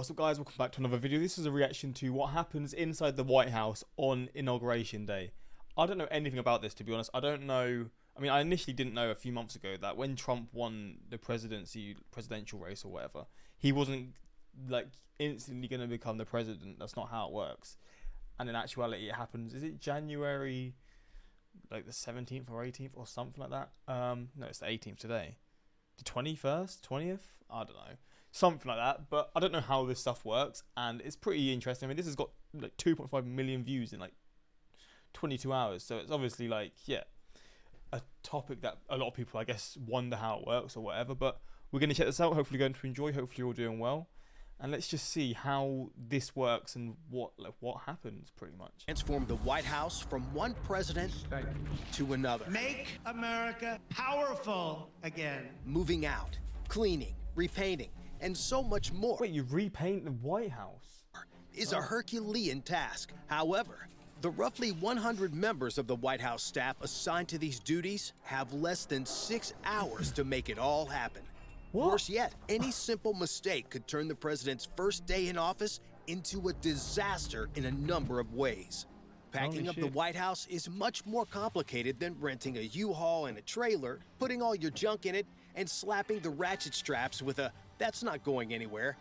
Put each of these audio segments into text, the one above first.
What's up, guys? Welcome back to another video. This is a reaction to what happens inside the White House on Inauguration Day. I don't know anything about this, to be honest. I don't know. I mean, I initially didn't know a few months ago that when Trump won the presidential race or whatever, he wasn't like instantly going to become the president. That's not how it works. And in actuality, it happens. Is it January, like the 17th or 18th or something like that? No, it's the 18th today. The 21st, 20th? I don't know. Something like that. But I don't know how this stuff works, and it's pretty interesting. I mean, this has got like 2.5 million views in like 22 hours. So it's obviously like, yeah, a topic that a lot of people, I guess, wonder how it works or whatever. But we're going to check this out. Hopefully you're going to enjoy. Hopefully you're all doing well. And let's just see how this works and what happens, pretty much. Transform the White House from one president to another. Make America powerful again. Moving out, cleaning, repainting, and so much more. Wait, you repaint the White House? Is a Herculean task. However, the roughly 100 members of the White House staff assigned to these duties have less than 6 hours to make it all happen. What? Worse yet, any simple mistake could turn the president's first day in office into a disaster in a number of ways. Packing up the White House is much more complicated than renting a U-Haul and a trailer, putting all your junk in it, and slapping the ratchet straps with a "that's not going anywhere."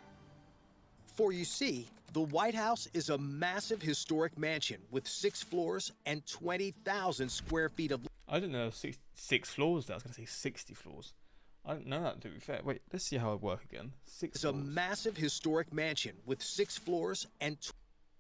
For you see, the White House is a massive historic mansion with 6 floors and 20,000 square feet of... I didn't know six floors there. I was going to say 60 floors. I didn't know that, to be fair. Wait, let's see how it works again. It's a massive historic mansion with 6 floors and...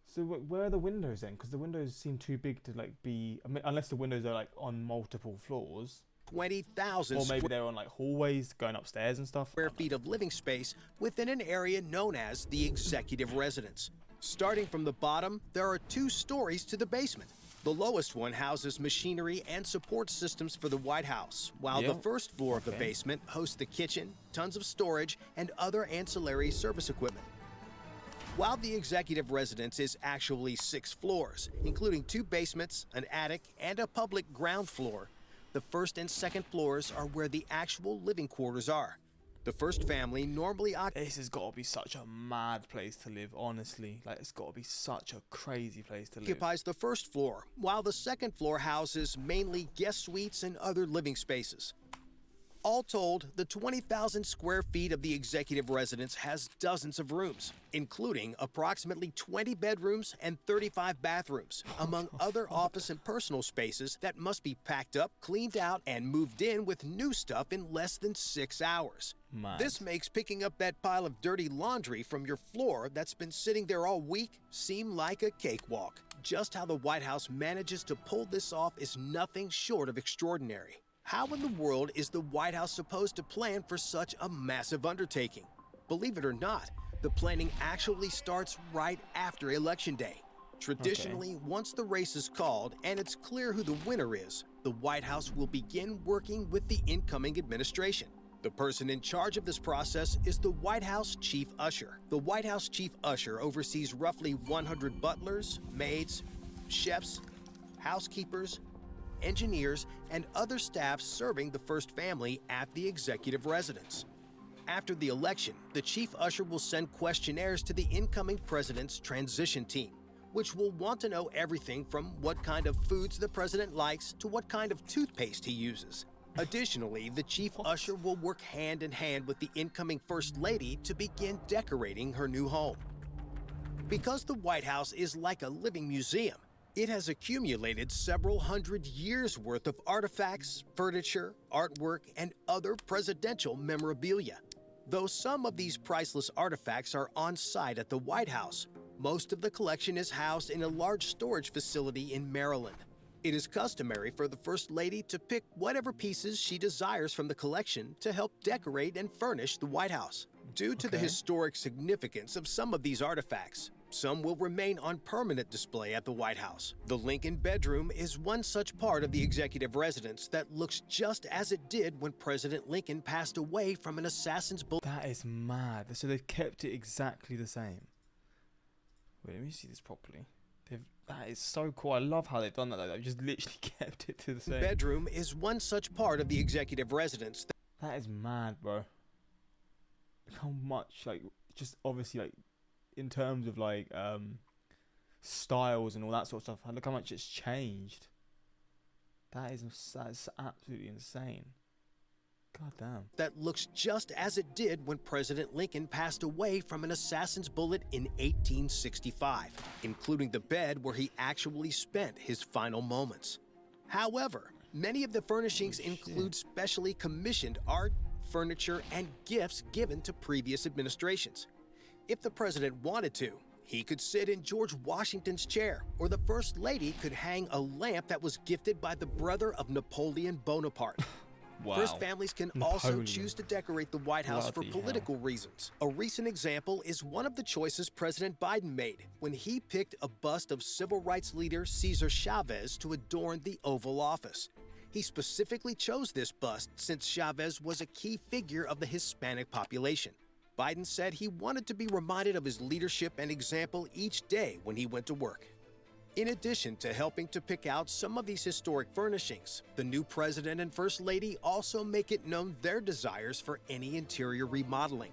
So where are the windows then? Because the windows seem too big to like be... I mean, unless the windows are like on multiple floors. 20,000 or maybe they're on like hallways going upstairs and stuff. Square feet of living space within an area known as the executive residence. Starting from the bottom, there are 2 stories to the basement. The lowest one houses machinery and support systems for the White House, while the first floor of the basement hosts the kitchen, tons of storage, and other ancillary service equipment. While the executive residence is actually 6 floors, including 2 basements, an attic, and a public ground floor, the first and second floors are where the actual living quarters are. The first family normally This has got to be such a mad place to live, honestly. Like, it's got to be such a crazy place to live. Occupies the first floor, while the second floor houses mainly guest suites and other living spaces. All told, the 20,000 square feet of the executive residence has dozens of rooms, including approximately 20 bedrooms and 35 bathrooms, among other office and personal spaces that must be packed up, cleaned out, and moved in with new stuff in less than 6 hours. Mad. This makes picking up that pile of dirty laundry from your floor that's been sitting there all week seem like a cakewalk. Just how the White House manages to pull this off is nothing short of extraordinary. How in the world is the White House supposed to plan for such a massive undertaking? Believe it or not, the planning actually starts right after Election Day. Traditionally, once the race is called and it's clear who the winner is, the White House will begin working with the incoming administration. The person in charge of this process is the White House Chief Usher. The White House Chief Usher oversees roughly 100 butlers, maids, chefs, housekeepers, engineers, and other staff serving the first family at the executive residence. After the election, the chief usher will send questionnaires to the incoming president's transition team, which will want to know everything from what kind of foods the president likes to what kind of toothpaste he uses. Additionally, the chief usher will work hand in hand with the incoming first lady to begin decorating her new home. Because the White House is like a living museum, it has accumulated several hundred years' worth of artifacts, furniture, artwork, and other presidential memorabilia. Though some of these priceless artifacts are on site at the White House, most of the collection is housed in a large storage facility in Maryland. It is customary for the First Lady to pick whatever pieces she desires from the collection to help decorate and furnish the White House. Due to the historic significance of some of these artifacts, some will remain on permanent display at the White House. The Lincoln bedroom is one such part of the executive residence that looks just as it did when President Lincoln passed away from an assassin's bullet. That is mad. So they've kept it exactly the same. Wait, let me see this properly. That is so cool. I love how they've done that. They've just literally kept it to the same. Bedroom is one such part of the executive residence. That is mad, bro. Look how much, like, just obviously, like, in terms of like styles and all that sort of stuff. Look how much it's changed. That's absolutely insane. God damn. That looks just as it did when President Lincoln passed away from an assassin's bullet in 1865, including the bed where he actually spent his final moments. However, many of the furnishings include specially commissioned art, furniture, and gifts given to previous administrations. If the president wanted to, he could sit in George Washington's chair, or the First Lady could hang a lamp that was gifted by the brother of Napoleon Bonaparte. Wow. First families can also choose to decorate the White House for political reasons. A recent example is one of the choices President Biden made when he picked a bust of civil rights leader Cesar Chavez to adorn the Oval Office. He specifically chose this bust since Chavez was a key figure of the Hispanic population. Biden said he wanted to be reminded of his leadership and example each day when he went to work. In addition to helping to pick out some of these historic furnishings, the new president and first lady also make it known their desires for any interior remodeling.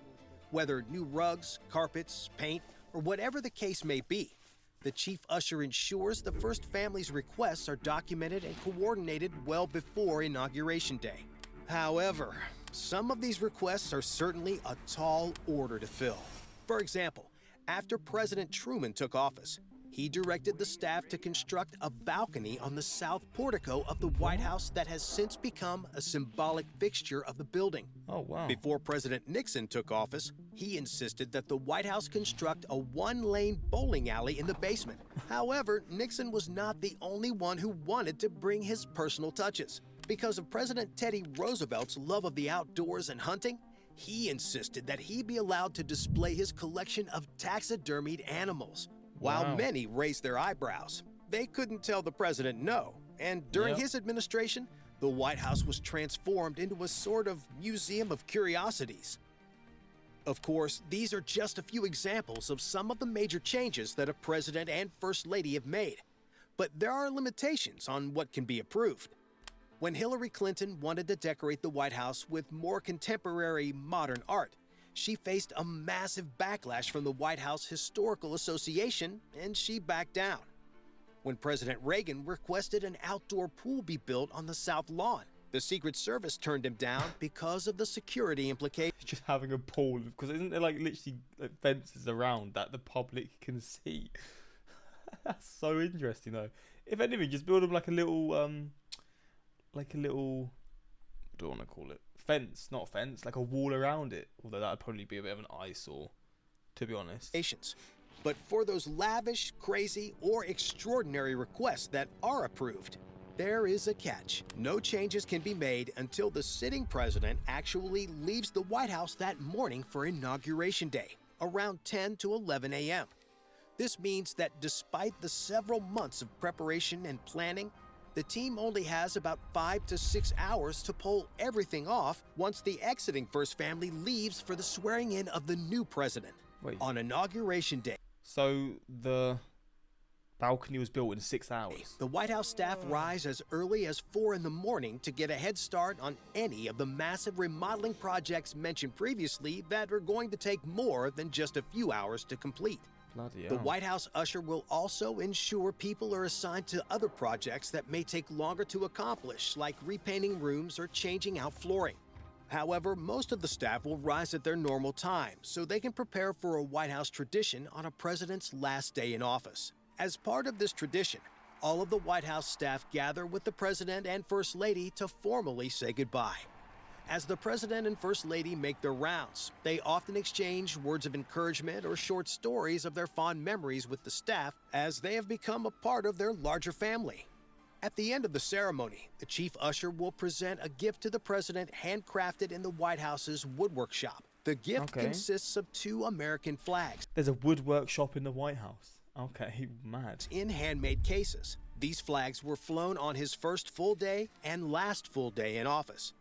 Whether new rugs, carpets, paint, or whatever the case may be, the chief usher ensures the first family's requests are documented and coordinated well before Inauguration Day. However, some of these requests are certainly a tall order to fill. For example, after President Truman took office, he directed the staff to construct a balcony on the south portico of the White House that has since become a symbolic fixture of the building. Oh, wow. Before President Nixon took office, he insisted that the White House construct a one-lane bowling alley in the basement. However, Nixon was not the only one who wanted to bring his personal touches. Because of President Teddy Roosevelt's love of the outdoors and hunting, he insisted that he be allowed to display his collection of taxidermied animals. While many raised their eyebrows, they couldn't tell the president no. And during his administration, the White House was transformed into a sort of museum of curiosities. Of course, these are just a few examples of some of the major changes that a president and first lady have made. But there are limitations on what can be approved. When Hillary Clinton wanted to decorate the White House with more contemporary modern art, she faced a massive backlash from the White House Historical Association, and she backed down. When President Reagan requested an outdoor pool be built on the South Lawn, the Secret Service turned him down because of the security implications. Just having a pool, because isn't there like literally like fences around that the public can see? That's so interesting though. If anything, just build them like a little, what do I want to call it? Fence, not fence, like a wall around it. Although that would probably be a bit of an eyesore, to be honest. But for those lavish, crazy, or extraordinary requests that are approved, there is a catch. No changes can be made until the sitting president actually leaves the White House that morning for Inauguration Day, around 10 to 11 a.m. This means that despite the several months of preparation and planning, the team only has about 5 to 6 hours to pull everything off once the exiting first family leaves for the swearing in of the new president. On Inauguration Day. So the balcony was built in 6 hours. The White House staff rise as early as 4 in the morning to get a head start on any of the massive remodeling projects mentioned previously that are going to take more than just a few hours to complete. The White House usher will also ensure people are assigned to other projects that may take longer to accomplish, like repainting rooms or changing out flooring. However, most of the staff will rise at their normal time so they can prepare for a White House tradition on a president's last day in office. As part of this tradition, all of the White House staff gather with the president and first lady to formally say goodbye. As the president and first lady make their rounds, they often exchange words of encouragement or short stories of their fond memories with the staff as they have become a part of their larger family. At the end of the ceremony, the chief usher will present a gift to the president handcrafted in the White House's woodwork shop. The gift consists of 2 American flags. There's a woodwork shop in the White House. Okay, mad. In handmade cases. These flags were flown on his first full day and last full day in office.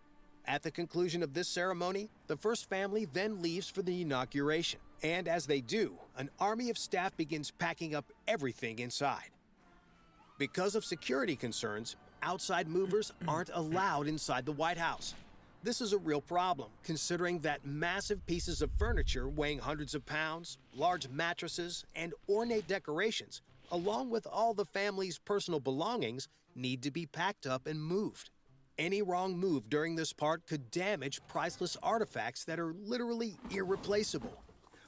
At the conclusion of this ceremony, the first family then leaves for the inauguration. And as they do, an army of staff begins packing up everything inside. Because of security concerns, outside movers aren't allowed inside the White House. This is a real problem, considering that massive pieces of furniture weighing hundreds of pounds, large mattresses, and ornate decorations, along with all the family's personal belongings, need to be packed up and moved. Any wrong move during this part could damage priceless artifacts that are literally irreplaceable.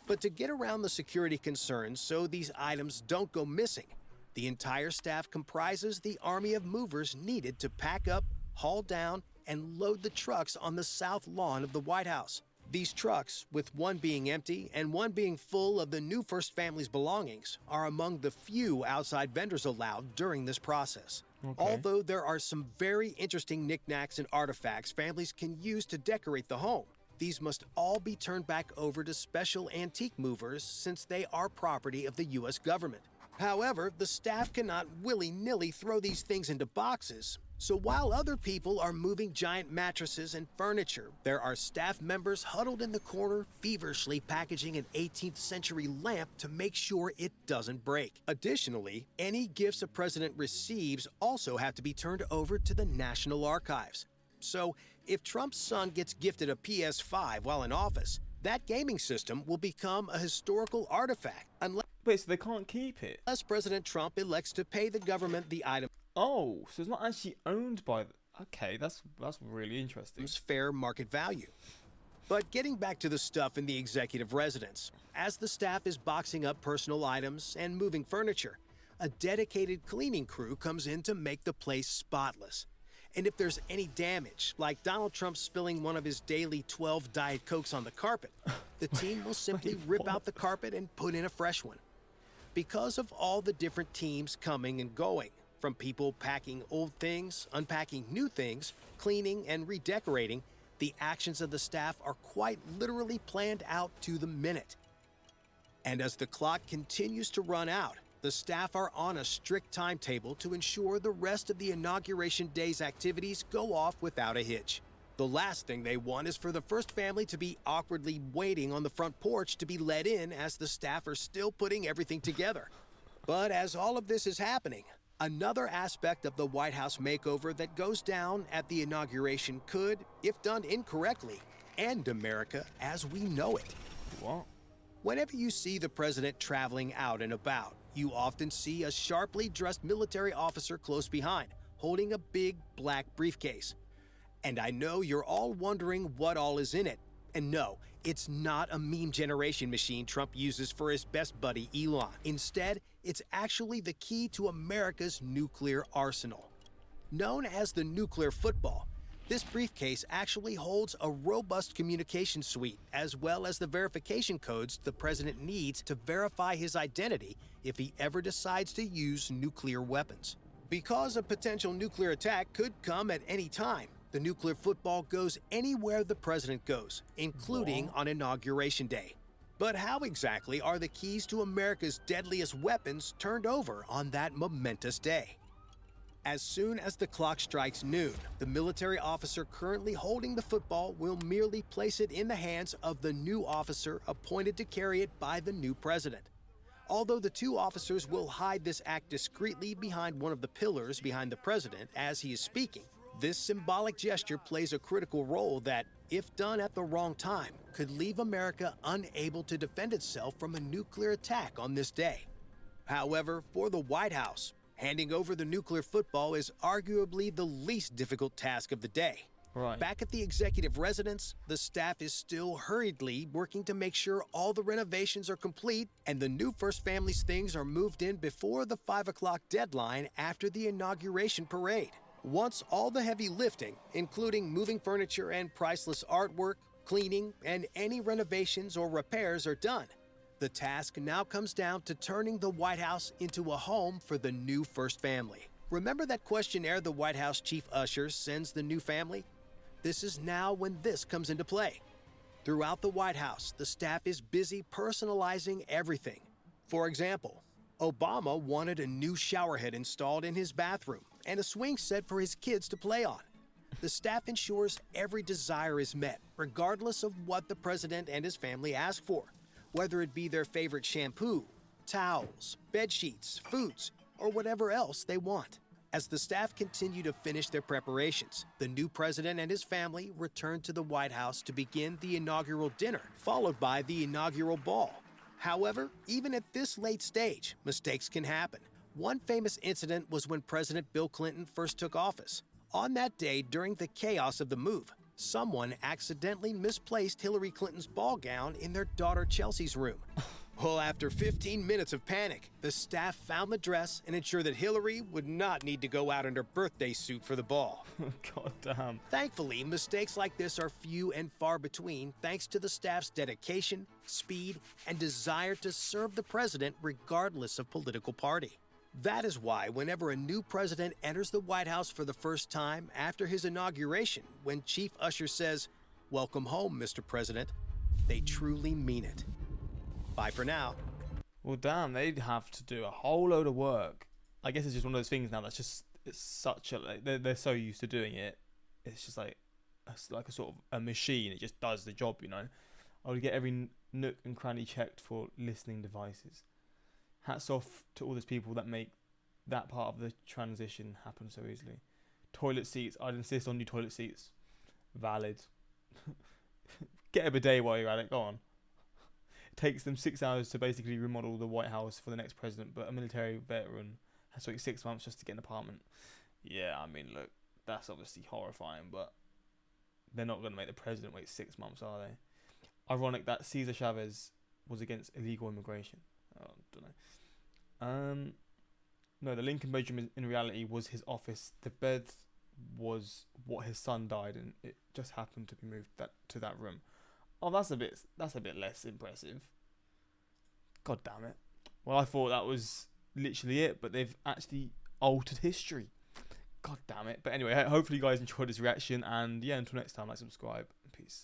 But to get around the security concerns so these items don't go missing, the entire staff comprises the army of movers needed to pack up, haul down, and load the trucks on the south lawn of the White House. These trucks, with one being empty and one being full of the new First Family's belongings, are among the few outside vendors allowed during this process. Okay. Although there are some very interesting knickknacks and artifacts families can use to decorate the home, these must all be turned back over to special antique movers since they are property of the U.S. government. However, the staff cannot willy-nilly throw these things into boxes. So while other people are moving giant mattresses and furniture, there are staff members huddled in the corner feverishly packaging an 18th century lamp to make sure it doesn't break. Additionally, any gifts a president receives also have to be turned over to the National Archives. So if Trump's son gets gifted a PS5 while in office, that gaming system will become a historical artifact Wait, so they can't keep it? unless President Trump elects to pay the government the item. Oh, so it's not actually owned by... Okay, that's really interesting. Fair market value. But getting back to the stuff in the executive residence, as the staff is boxing up personal items and moving furniture, a dedicated cleaning crew comes in to make the place spotless. And if there's any damage, like Donald Trump spilling one of his daily 12 Diet Cokes on the carpet, the team will simply rip out the carpet and put in a fresh one. Because of all the different teams coming and going, from people packing old things, unpacking new things, cleaning and redecorating, the actions of the staff are quite literally planned out to the minute. And as the clock continues to run out, the staff are on a strict timetable to ensure the rest of the Inauguration Day's activities go off without a hitch. The last thing they want is for the First Family to be awkwardly waiting on the front porch to be let in as the staff are still putting everything together. But as all of this is happening, another aspect of the White House makeover that goes down at the inauguration could, if done incorrectly, end America as we know it. What? Whenever you see the president traveling out and about, you often see a sharply dressed military officer close behind, holding a big black briefcase. And I know you're all wondering what all is in it. And no, it's not a meme generation machine Trump uses for his best buddy Elon. Instead, it's actually the key to America's nuclear arsenal. Known as the nuclear football, this briefcase actually holds a robust communication suite as well as the verification codes the president needs to verify his identity if he ever decides to use nuclear weapons. Because a potential nuclear attack could come at any time, the nuclear football goes anywhere the president goes, including on Inauguration Day. But how exactly are the keys to America's deadliest weapons turned over on that momentous day? As soon as the clock strikes noon, the military officer currently holding the football will merely place it in the hands of the new officer appointed to carry it by the new president. Although the two officers will hide this act discreetly behind one of the pillars behind the president as he is speaking, this symbolic gesture plays a critical role that, if done at the wrong time, could leave America unable to defend itself from a nuclear attack on this day. However, for the White House, handing over the nuclear football is arguably the least difficult task of the day. Right. Back at the executive residence, the staff is still hurriedly working to make sure all the renovations are complete and the new First Family's things are moved in before the 5 o'clock deadline after the inauguration parade. Once all the heavy lifting, including moving furniture and priceless artwork, cleaning, and any renovations or repairs are done, the task now comes down to turning the White House into a home for the new First Family. Remember that questionnaire the White House chief usher sends the new family? This is now when this comes into play. Throughout the White House, the staff is busy personalizing everything. For example, Obama wanted a new shower head installed in his bathroom and a swing set for his kids to play on. The staff ensures every desire is met, regardless of what the president and his family ask for, whether it be their favorite shampoo, towels, bed sheets, foods, or whatever else they want. As the staff continue to finish their preparations, the new president and his family return to the White House to begin the inaugural dinner, followed by the inaugural ball. However, even at this late stage, mistakes can happen. One famous incident was when President Bill Clinton first took office. On that day, during the chaos of the move, someone accidentally misplaced Hillary Clinton's ball gown in their daughter Chelsea's room. Well, after 15 minutes of panic, the staff found the dress and ensured that Hillary would not need to go out in her birthday suit for the ball. God damn. Thankfully, mistakes like this are few and far between thanks to the staff's dedication, speed, and desire to serve the president regardless of political party. That is why whenever a new president enters the White House for the first time after his inauguration, when Chief Usher says, "Welcome home, Mr. President," they truly mean it. Bye for now. Well, damn, they'd have to do a whole load of work. I guess it's just one of those things now that's just, it's such a, like, they're so used to doing it. It's just like a sort of a machine. It just does the job, you know. I would get every nook and cranny checked for listening devices. Hats off to all those people that make that part of the transition happen so easily. Toilet seats, I'd insist on new toilet seats. Valid. Get a bidet while you're at it, go on. It takes them 6 hours to basically remodel the White House for the next president, but a military veteran has to wait 6 months just to get an apartment. Yeah, I mean, look, that's obviously horrifying, but they're not going to make the president wait 6 months, are they? Ironic that Cesar Chavez was against illegal immigration. I don't know. No, the Lincoln bedroom in reality was his office. The bed was what his son died in. It just happened to be moved to that room. Oh, that's a bit less impressive. God damn it. Well, I thought that was literally it, but they've actually altered history. God damn it. But anyway, hopefully you guys enjoyed this reaction, and yeah, until next time, like, subscribe, and peace.